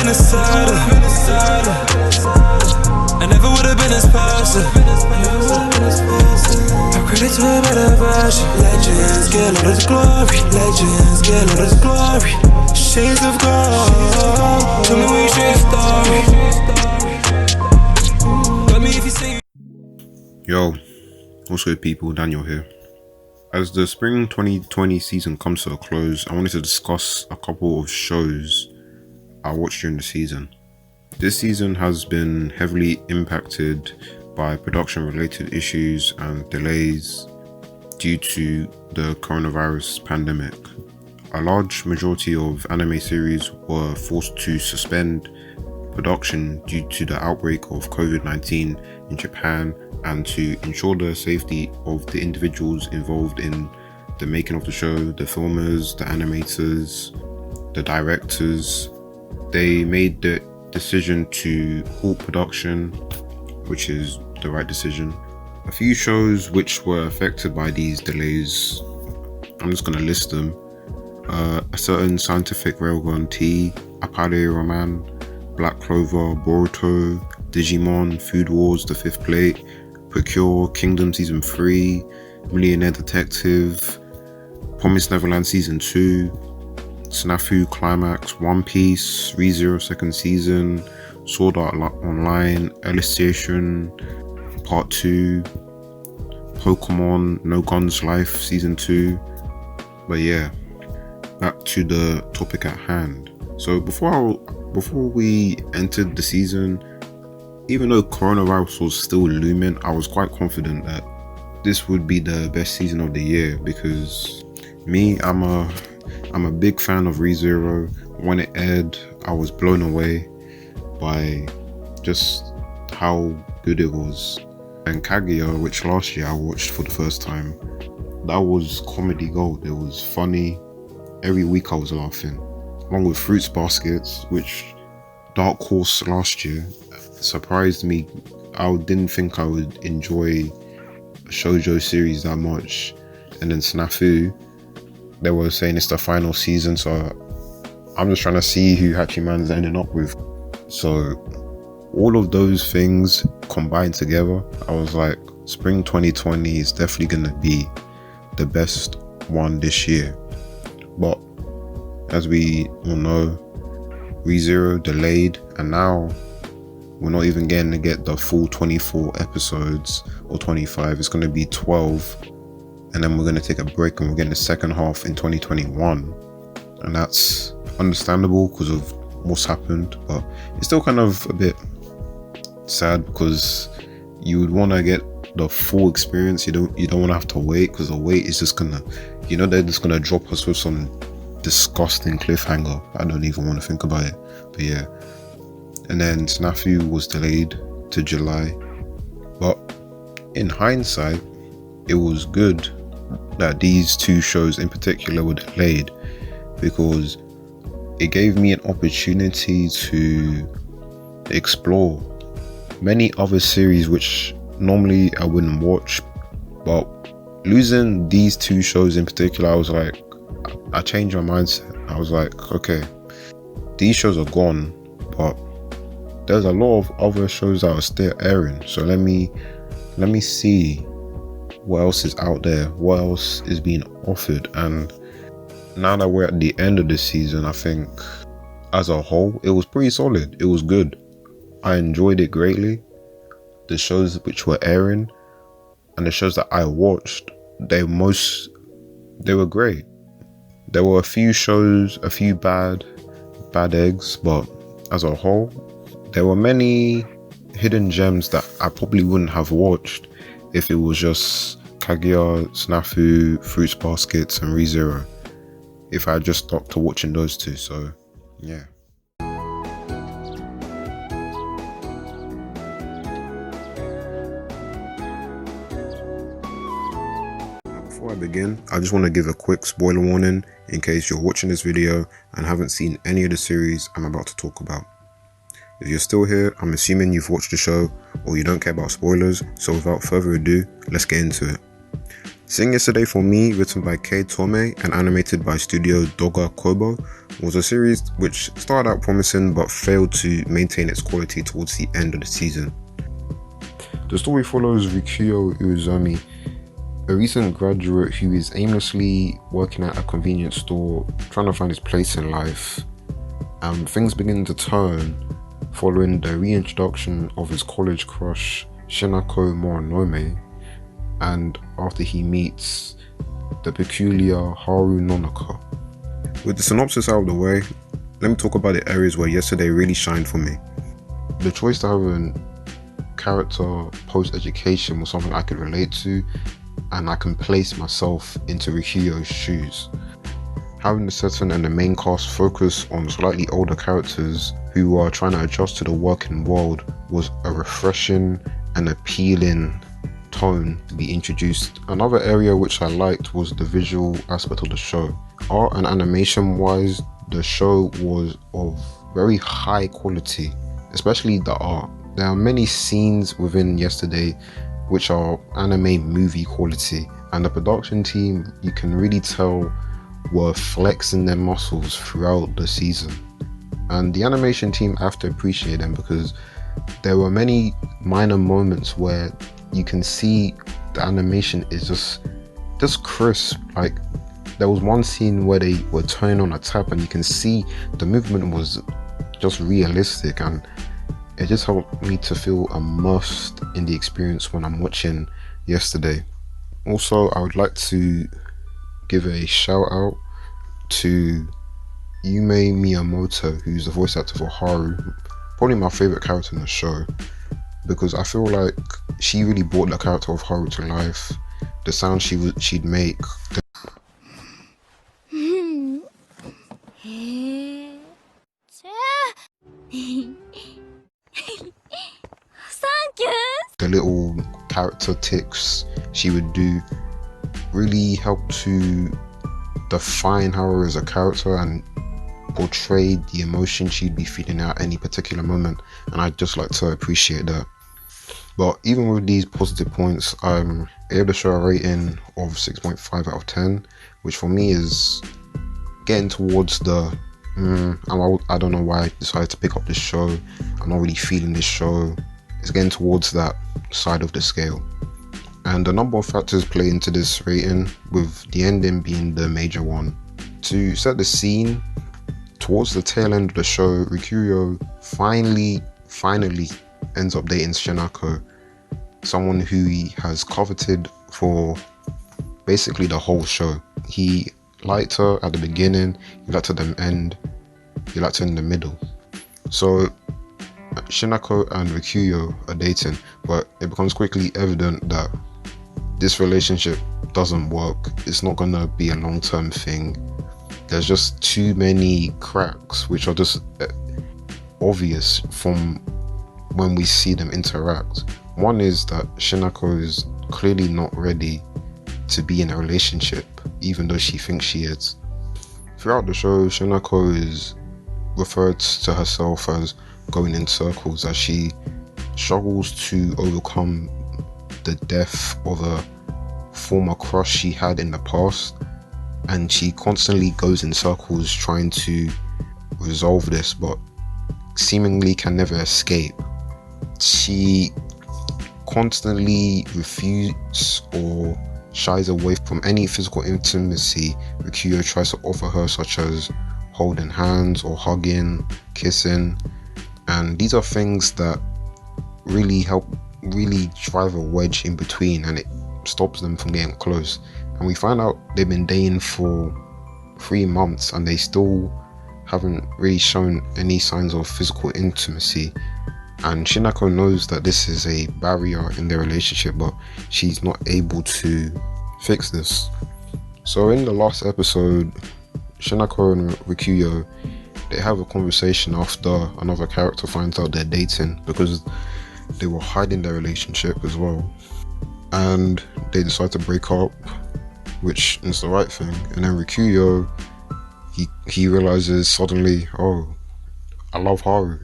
inside her. I never would've been this person. I credit to a better version. Legends get all of the glory. Legends get all of the glory. Shades of gold. Tell me when you share your story. Tell me if you say. Yo, what's good people, Daniel here. As the spring 2020 season comes to a close, I wanted to discuss a couple of shows I watched during the season. This season has been heavily impacted by production related issues and delays due to the coronavirus pandemic. A large majority of anime series were forced to suspend production due to the outbreak of COVID-19 in Japan, and to ensure the safety of the individuals involved in the making of the show, the filmers, the animators, the directors, they made the decision to halt production, which is the right decision. A few shows which were affected by these delays, I'm just going to list them. A certain Scientific Railgun T, Apare Roman, Black Clover, Boruto, Digimon, Food Wars, The Fifth Plate, Procure, Kingdom Season 3, Millionaire Detective, Promised Neverland Season 2, Snafu Climax, One Piece, ReZero Second Season, Sword Art Online, Illustration Part 2, Pokemon No Guns Life Season 2. But yeah, back to the topic at hand. So before we entered the season, even though coronavirus was still looming, I was quite confident that this would be the best season of the year, because I'm a big fan of ReZero. When it aired, I was blown away by just how good it was. And Kaguya, which last year I watched for the first time, that was comedy gold. It was funny. Every week I was laughing. Along with Fruits Baskets, which Dark Horse last year surprised me. I didn't think I would enjoy a shoujo series that much. And then Snafu, they were saying it's the final season, so I'm just trying to see who Hachiman's ending up with. So all of those things combined together, I was like, spring 2020 is definitely gonna be the best one this year. But as we all know, ReZero delayed, and now we're not even getting to get the full 24 episodes or 25. It's going to be 12, and then we're going to take a break, and we're getting the second half in 2021. And that's understandable because of what's happened, but it's still kind of a bit sad because you would want to get the full experience. You don't want to have to wait, because the wait is just gonna, they're just gonna drop us with some disgusting cliffhanger. I don't even want to think about it. But yeah, and then Snafu was delayed to July, but in hindsight it was good that these two shows in particular were delayed, because it gave me an opportunity to explore many other series which normally I wouldn't watch. But losing these two shows in particular, I was like, I changed my mindset. I was like, okay, these shows are gone, but there's a lot of other shows that are still airing. So let me see what else is out there, what else is being offered. And now that we're at the end of this season, I think as a whole, it was pretty solid. It was good. I enjoyed it greatly. The shows which were airing and the shows that I watched, they were great. There were a few shows, a few bad eggs, but as a whole, there were many hidden gems that I probably wouldn't have watched if it was just Kaguya, Snafu, Fruits Baskets, and ReZero. If I had just stuck to watching those two, so yeah. Before I begin, I just want to give a quick spoiler warning in case you're watching this video and haven't seen any of the series I'm about to talk about. If you're still here, I'm assuming you've watched the show or you don't care about spoilers, so without further ado, let's get into it. Seeing Yesterday for Me, written by Kei Tomei and animated by Studio Doga Kobo, was a series which started out promising but failed to maintain its quality towards the end of the season. The story follows Rikuyo Uzumi, a recent graduate who is aimlessly working at a convenience store, trying to find his place in life. Things begin to turn following the reintroduction of his college crush, Shinako Morinome, and after he meets the peculiar Haru Nonaka. With the synopsis out of the way, let me talk about the areas where Yesterday really shined for me. The choice to have a character post-education was something I could relate to, and I can place myself into Rikuyo's shoes. Having the setting and the main cast focus on slightly older characters who are trying to adjust to the working world was a refreshing and appealing tone to be introduced. Another area which I liked was the visual aspect of the show. Art and animation wise, the show was of very high quality, especially the art. There are many scenes within Yesterday which are anime movie quality, and the production team, you can really tell, were flexing their muscles throughout the season. And the animation team, I have to appreciate them, because there were many minor moments where you can see the animation is just crisp. Like, there was one scene where they were turning on a tap and you can see the movement was just realistic, and it just helped me to feel immersed in the experience when I'm watching Yesterday. Also, I would like to give a shout out to Yume Miyamoto, who's the voice actor for Haru, probably my favorite character in the show, because I feel like she really brought the character of Haru to life. The sound she'd make. The little character tics she would do really helped to define Haru as a character and portray the emotion she'd be feeling at any particular moment, and I'd just like to appreciate that. But even with these positive points, I gave the show a rating of 6.5 out of 10, which for me is getting towards the I don't know why I decided to pick up this show, I'm not really feeling this show. It's getting towards that side of the scale. And a number of factors play into this rating, with the ending being the major one. To set the scene, towards the tail end of the show, Rikuyo finally ends up dating Shinako, someone who he has coveted for basically the whole show. He liked her at the beginning, he liked her at the end, he liked her in the middle. So Shinako and Rikuyo are dating, but it becomes quickly evident that this relationship doesn't work. It's not gonna be a long-term thing. There's just too many cracks which are just obvious from when we see them interact. One is that Shinako is clearly not ready to be in a relationship, even though she thinks she is. Throughout the show, Shinako is referred to herself as going in circles, as she struggles to overcome the death of a former crush she had in the past, and she constantly goes in circles trying to resolve this, but seemingly can never escape. She constantly refuses or shies away from any physical intimacy Rikuyo tries to offer her, such as holding hands or hugging, kissing, and these are things that really drive a wedge in between, and it stops them from getting close. And we find out they've been dating for 3 months and they still haven't really shown any signs of physical intimacy, and Shinako knows that this is a barrier in their relationship, but she's not able to fix this. So in the last episode, Shinako and Rikuyo, they have a conversation after another character finds out they're dating, because they were hiding their relationship as well, and they decide to break up, which is the right thing. And then Rikuyo, he realizes suddenly, oh, I love Haru.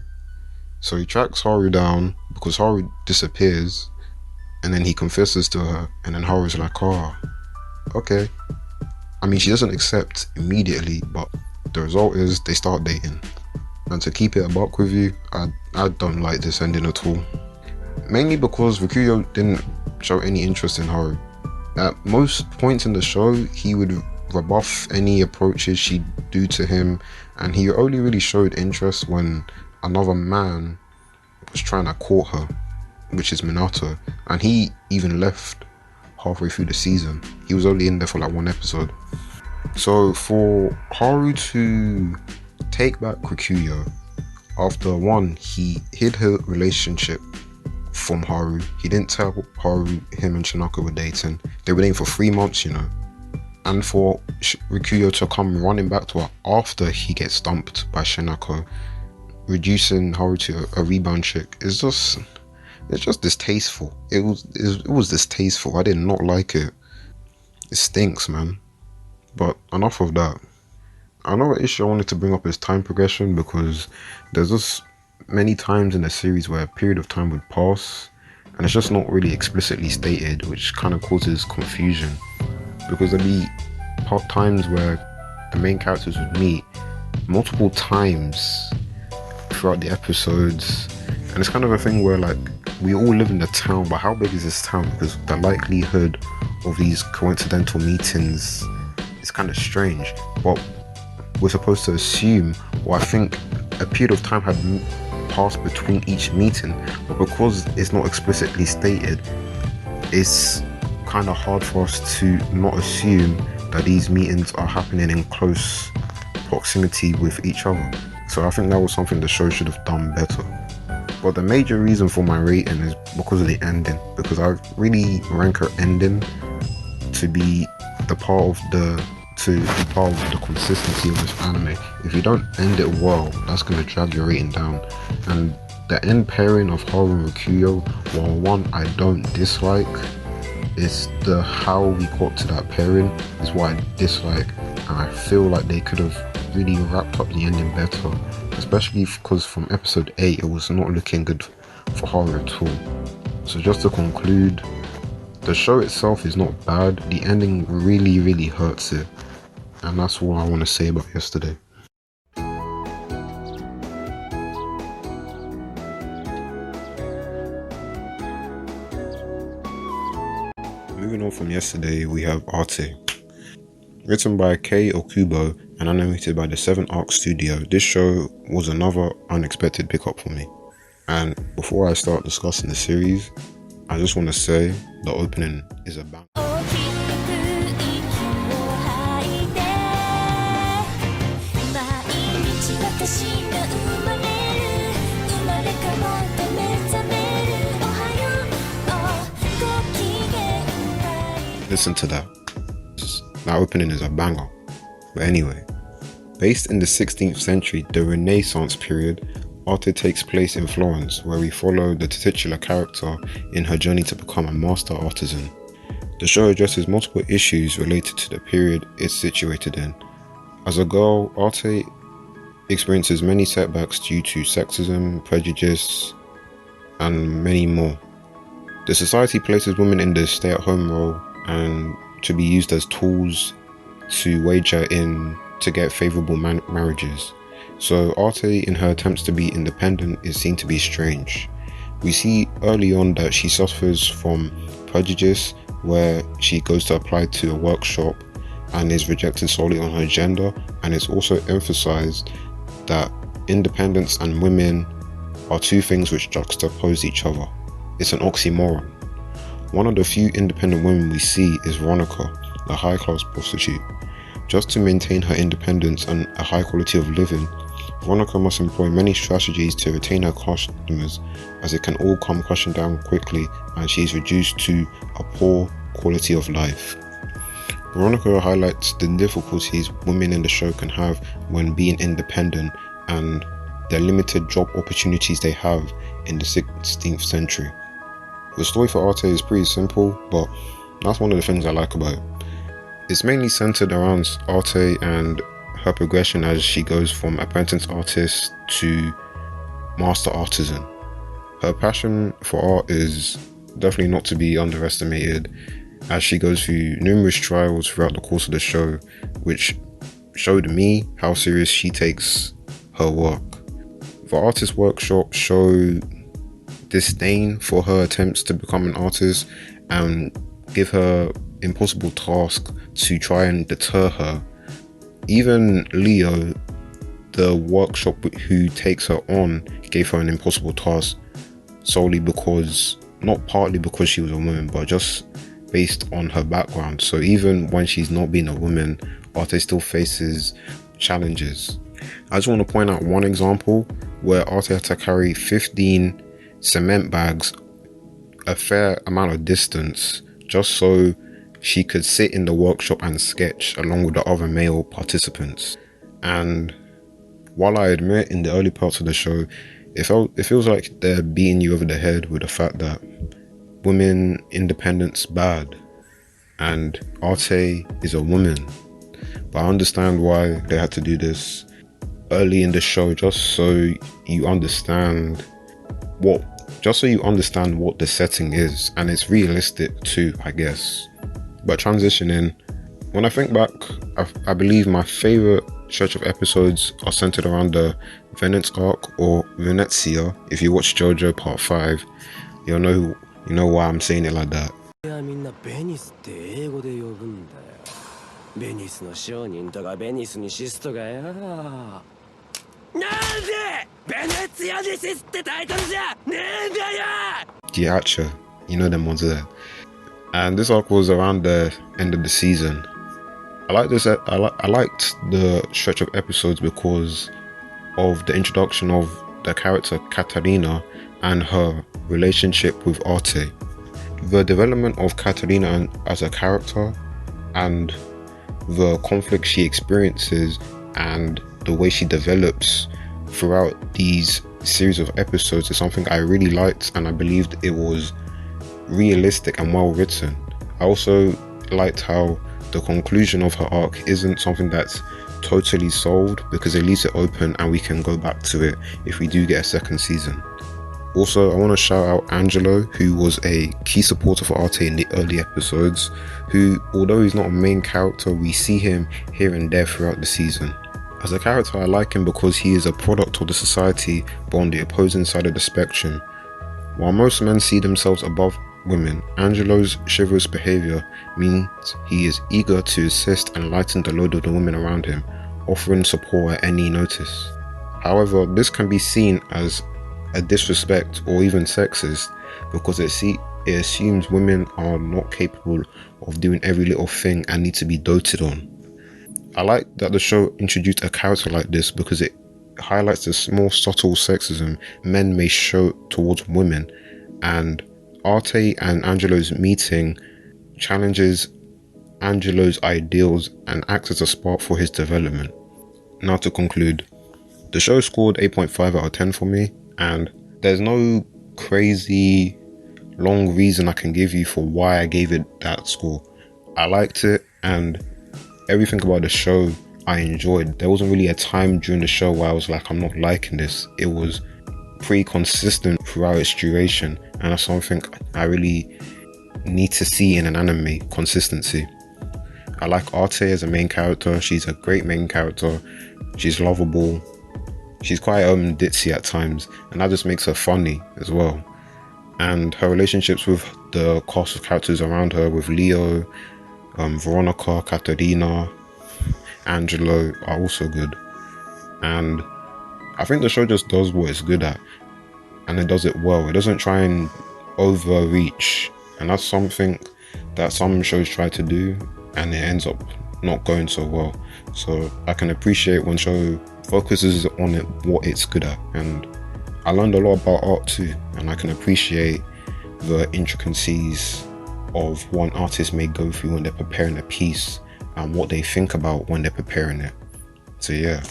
So he tracks Haru down because Haru disappears, and then he confesses to her, and then Haru's like, oh, okay. I mean, she doesn't accept immediately, but the result is they start dating. And to keep it a buck with you, I don't like this ending at all. Mainly because Rikuyo didn't show any interest in Haru. At most points in the show, he would rebuff any approaches she'd do to him, and he only really showed interest when another man was trying to court her, which is Minato, and he even left halfway through the season. He was only in there for like one episode. So for Haru to take back Rikuyo, after one, he hid her relationship from Haru. He didn't tell Haru him and Shinako were dating. They were dating for 3 months, you know. And for Rikuyo to come running back to her after he gets stumped by Shinako, reducing Haru to a rebound chick, it's just distasteful. It was distasteful. I did not like it. It stinks, man. But enough of that. Another issue I wanted to bring up is time progression, because there's just many times in the series where a period of time would pass and it's just not really explicitly stated, which kind of causes confusion, because there'd be times where the main characters would meet multiple times throughout the episodes, and it's kind of a thing where like we all live in the town, but how big is this town? Because the likelihood of these coincidental meetings is kind of strange. But we're supposed to assume, or I think a period of time had passed between each meeting, but because it's not explicitly stated, it's kind of hard for us to not assume that these meetings are happening in close proximity with each other. So I think that was something the show should have done better. But the major reason for my rating is because of the ending, because I really rank her ending to be the part of the consistency of this anime. If you don't end it well, that's going to drag your rating down. And the end pairing of Haru and Rikuyo, while one I don't dislike, it's the how we got to that pairing is what I dislike, and I feel like they could have really wrapped up the ending better, especially because from episode 8 it was not looking good for Haru at all. So just to conclude, the show itself is not bad, the ending really hurts it, and that's all I want to say about yesterday. Moving on from yesterday, we have Arte. Written by Kei Okubo and animated by the 7 Arc Studio, this show was another unexpected pickup for me. And before I start discussing the series, I just want to say the opening is a bang. Listen to that. That opening is a banger. But anyway, based in the 16th century, the Renaissance period, Arte takes place in Florence, where we follow the titular character in her journey to become a master artisan. The show addresses multiple issues related to the period it's situated in. As a girl, Arte experiences many setbacks due to sexism, prejudice, and many more. The society places women in the stay-at-home role and to be used as tools to wager in to get favourable marriages. So Arte, in her attempts to be independent, is seen to be strange. We see early on that she suffers from prejudice, where she goes to apply to a workshop and is rejected solely on her gender, and it's also emphasized that independence and women are two things which juxtapose each other. It's an oxymoron. One of the few independent women we see is Veronica, the high-class prostitute. Just to maintain her independence and a high quality of living, Veronica must employ many strategies to retain her customers, as it can all come crashing down quickly and she is reduced to a poor quality of life. Veronica highlights the difficulties women in the show can have when being independent and the limited job opportunities they have in the 16th century. The story for Arte is pretty simple, but that's one of the things I like about it. It's mainly centered around Arte and her progression as she goes from apprentice artist to master artisan. Her passion for art is definitely not to be underestimated, as she goes through numerous trials throughout the course of the show, which showed me how serious she takes her work. The artist workshop show disdain for her attempts to become an artist and give her impossible task to try and deter her. Even Leo, the workshop who takes her on, gave her an impossible task solely because, not partly because she was a woman, but just based on her background. So even when she's not being a woman, Arte still faces challenges. I just want to point out one example where Arte had to carry 15 cement bags a fair amount of distance just so she could sit in the workshop and sketch along with the other male participants. And while I admit in the early parts of the show, it feels like they're beating you over the head with the fact that women independence bad and Arte is a woman. But I understand why they had to do this early in the show, just so you understand what the setting is, and it's realistic too, I guess. But transitioning, when I think back, I believe my favorite stretch of episodes are centered around the Villainess arc, or Venezia. If you watch JoJo Part 5, you know why I'm saying it like that. みんなベニスって英語で呼ぶんだよ。ベニスの商人とかベニスにシスとかよ。なんでベネツィアにシスってタイトルじゃねえんだよ。 Giacha, you know them ones there. And this arc was around the end of the season. I liked the stretch of episodes because of the introduction of the character Katarina and her relationship with Arte. The development of Katarina as a character and the conflict she experiences and the way she develops throughout these series of episodes is something I really liked, and I believed it was realistic and well written. I also liked how the conclusion of her arc isn't something that's totally solved, because it leaves it open and we can go back to it if we do get a second season. Also, I want to shout out Angelo, who was a key supporter for Arte in the early episodes, who, although he's not a main character, we see him here and there throughout the season. As a character, I like him because he is a product of the society, but on the opposing side of the spectrum. While most men see themselves above women, Angelo's chivalrous behaviour means he is eager to assist and lighten the load of the women around him, offering support at any notice. However, this can be seen as a disrespect or even sexist, because it assumes women are not capable of doing every little thing and need to be doted on. I like that the show introduced a character like this because it highlights the small subtle sexism men may show towards women, and Arte and Angelo's meeting challenges Angelo's ideals and acts as a spark for his development. Now to conclude, the show scored 8.5 out of 10 for me, and there's no crazy long reason I can give you for why I gave it that score. I liked it, and everything about the show I enjoyed. There wasn't really a time during the show where I was like, I'm not liking this. It was pretty consistent throughout its duration, and that's something I really need to see in an anime: consistency. I like Arte as a main character. She's a great main character. She's lovable. She's quite ditzy at times, and that just makes her funny as well. And her relationships with the cast of characters around her, with Leo, Veronica, Katerina, Angelo, are also good. And I think the show just does what it's good at, and it does it well. It doesn't try and overreach, and that's something that some shows try to do, and it ends up not going so well. So I can appreciate when show focuses on what it's good at, and I learned a lot about art too, and I can appreciate the intricacies of what an artist may go through when they're preparing a piece and what they think about when they're preparing it. So yeah.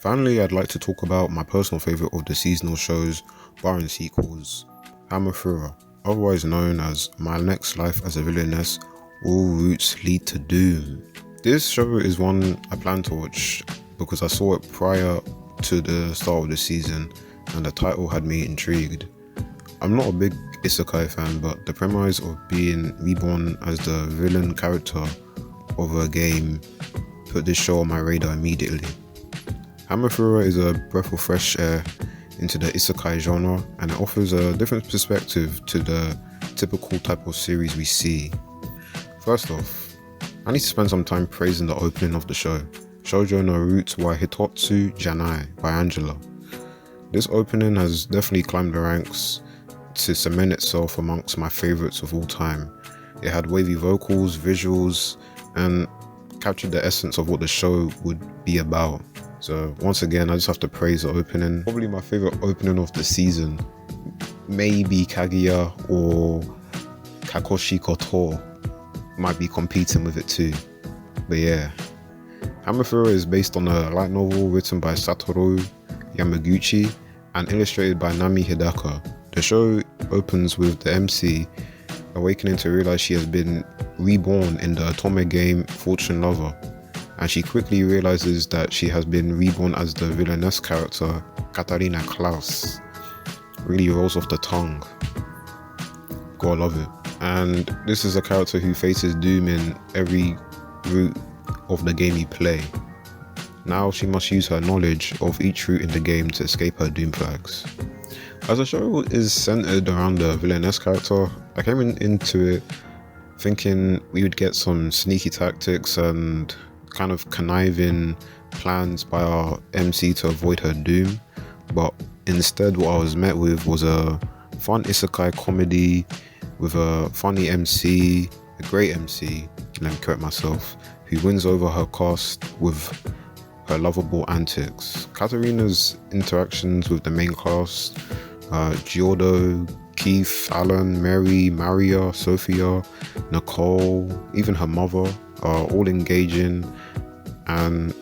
Finally, I'd like to talk about my personal favourite of the seasonal shows, barring sequels, Hamefura, otherwise known as My Next Life as a Villainess, All Routes Lead to Doom. This show is one I plan to watch because I saw it prior to the start of the season and the title had me intrigued. I'm not a big isekai fan, but the premise of being reborn as the villain character of a game put this show on my radar immediately. Hamefura is a breath of fresh air into the isekai genre, and it offers a different perspective to the typical type of series we see. First off, I need to spend some time praising the opening of the show, Shoujo no Roots wa Hitotsu Janai by Angela. This opening has definitely climbed the ranks to cement itself amongst my favourites of all time. It had wavy vocals, visuals, and captured the essence of what the show would be about. So once again, I just have to praise the opening. Probably my favourite opening of the season. Maybe Kaguya or Kakoshi Koto might be competing with it too. But yeah, Hamefura is based on a light novel written by Satoru Yamaguchi and illustrated by Nami Hidaka. The show opens with the MC awakening to realize she has been reborn in the Otome game Fortune Lover, and she quickly realizes that she has been reborn as the Villainess character Katarina Klaus. Really rolls off the tongue. Gotta love it. And this is a character who faces doom in every route of the game you play. Now she must use her knowledge of each route in the game to escape her doom flags. As the show is centered around the Villainess character, I came into it thinking we would get some sneaky tactics and kind of conniving plans by our MC to avoid her doom, but instead what I was met with was a fun isekai comedy with a funny MC, a great MC, let me correct myself, who wins over her cast with her lovable antics. Katarina's interactions with the main cast, Giordo, Keith, Alan, Mary, Maria, Sophia, Nicole, even her mother are all engaging, and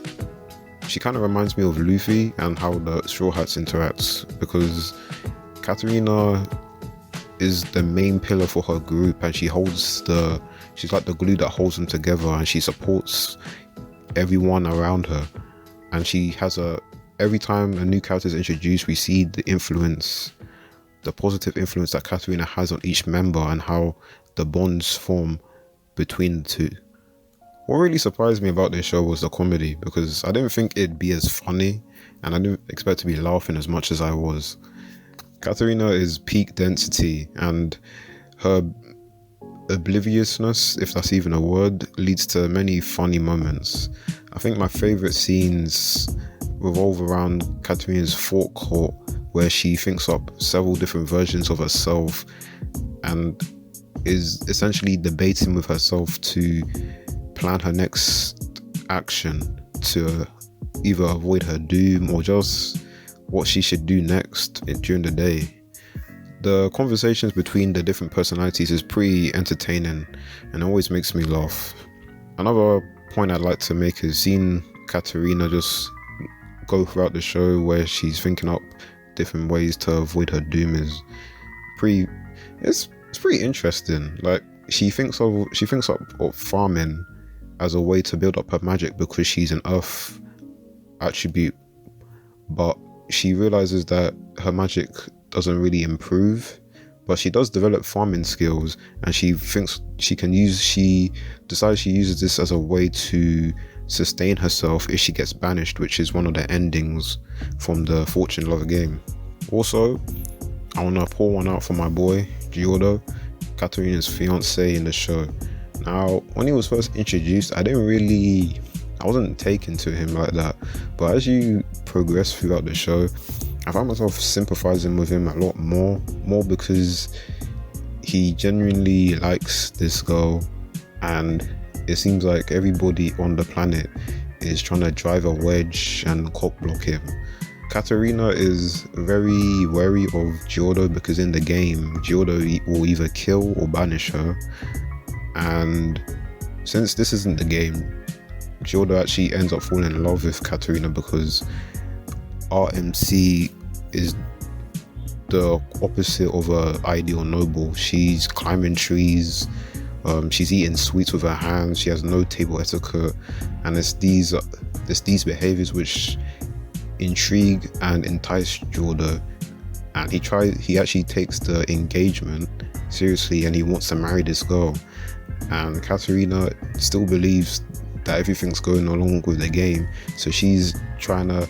she kind of reminds me of Luffy and how the Straw Hats interact, because Katarina is the main pillar for her group and she's like the glue that holds them together, and she supports everyone around her, and she has every time a new character is introduced, we see the positive influence that Katarina has on each member and how the bonds form between the two. What really surprised me about this show was the comedy, because I didn't think it'd be as funny and I didn't expect to be laughing as much as I was. Katarina is peak density, and her obliviousness, if that's even a word, leads to many funny moments. I think my favourite scenes revolve around Katarina's thought court, where she thinks up several different versions of herself and is essentially debating with herself to plan her next action to either avoid her doom or just what she should do next during the day. The conversations between the different personalities is pretty entertaining and always makes me laugh. Another point I'd like to make is seeing Katarina just go throughout the show where she's thinking up different ways to avoid her doom is pretty interesting. Like she thinks up farming as a way to build up her magic because she's an earth attribute, but she realizes that her magic doesn't really improve, but she does develop farming skills, and she decides she uses this as a way to sustain herself if she gets banished, which is one of the endings from the Fortune Lover game. Also, I want to pour one out for my boy Giordo, Katarina's fiance in the show. Now, when he was first introduced, I wasn't taken to him like that, but as you progress throughout the show, I found myself sympathizing with him a lot more because he genuinely likes this girl, and it seems like everybody on the planet is trying to drive a wedge and cock block him. Katarina is very wary of Giordo because in the game, Giordo will either kill or banish her, and since this isn't the game, Giordo actually ends up falling in love with Katarina because RMC is the opposite of a ideal noble. She's climbing trees, She's eating sweets with her hands. She has no table etiquette, and it's these behaviors which intrigue and entice Jordo. And he actually takes the engagement seriously, and he wants to marry this girl. And Katerina still believes that everything's going along with the game, so she's trying to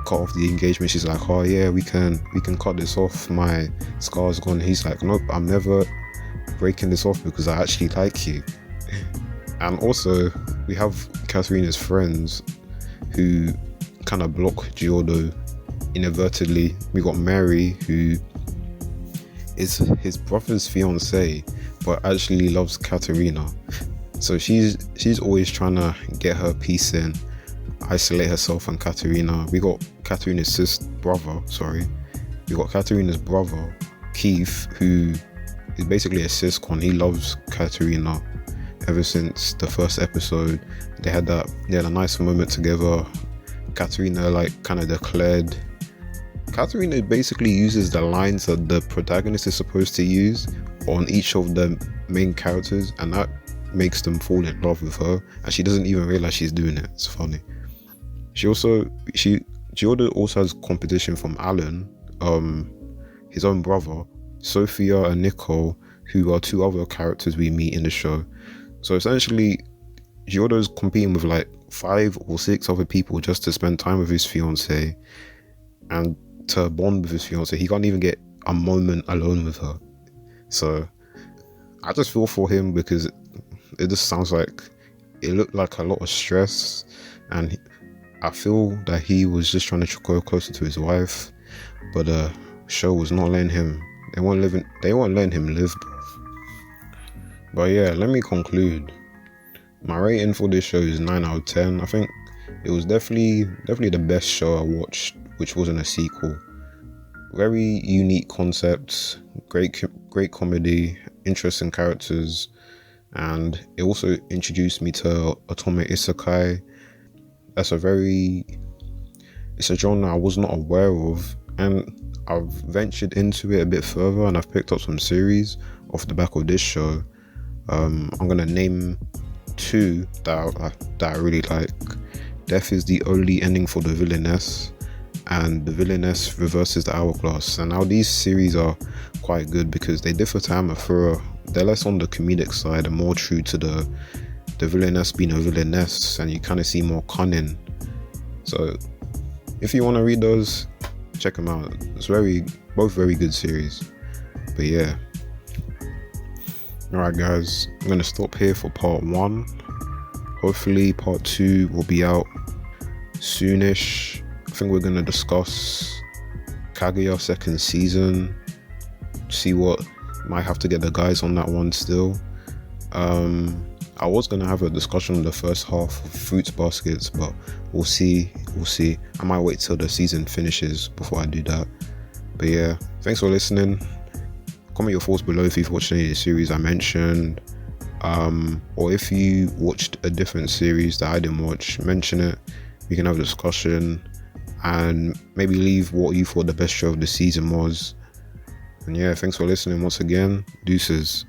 cut off the engagement. She's like, oh yeah, we can cut this off, my scar's gone. He's like, nope, I'm never breaking this off because I actually like you. And also we have Katerina's friends who kind of block Giordo inadvertently. We got Mary, who is his brother's fiance but actually loves Katerina, so she's always trying to get her piece in, isolate herself from Katerina. We got Katerina's brother, Keith, who is basically a ciscon. He loves Katerina ever since the first episode. They had a nice moment together. Katerina like kind of declared. Katerina basically uses the lines that the protagonist is supposed to use on each of the main characters, and that makes them fall in love with her, and she doesn't even realize she's doing it. It's funny. Giordo also has competition from Alan, his own brother, Sophia and Nicole, who are two other characters we meet in the show. So essentially, Giordo's competing with like 5 or 6 other people just to spend time with his fiance and to bond with his fiance. He can't even get a moment alone with her. So I just feel for him, because it just sounds like it looked like a lot of stress, and I feel that he was just trying to go closer to his wife, but the show was not letting him. They weren't letting him live. But yeah, let me conclude. My rating for this show is 9 out of 10. I think it was definitely the best show I watched, which wasn't a sequel. Very unique concepts, great comedy, interesting characters, and it also introduced me to Otome Isekai. It's a genre I was not aware of, and I've ventured into it a bit further, and I've picked up some series off the back of this show. I'm gonna name 2 that I really like. Death is the Only Ending for the Villainess, and the Villainess reverses the Hourglass. And now these series are quite good because they differ to Hamefura. They're less on the comedic side and more true to the villainess being a villainess, and you kind of see more cunning. So if you want to read those, check them out. It's both very good series. But yeah, alright guys, I'm gonna stop here for part 1. Hopefully part 2 will be out soonish. I think we're gonna discuss Kaguya 2nd season, see what might have to get the guys on that one still. I was gonna have a discussion on the first half of Fruits Baskets, but we'll see. I might wait till the season finishes before I do that. But yeah, thanks for listening. Comment your thoughts below if you've watched any of the series I mentioned, or if you watched a different series that I didn't watch, mention it. We can have a discussion and maybe leave what you thought the best show of the season was. And yeah, thanks for listening once again. Deuces.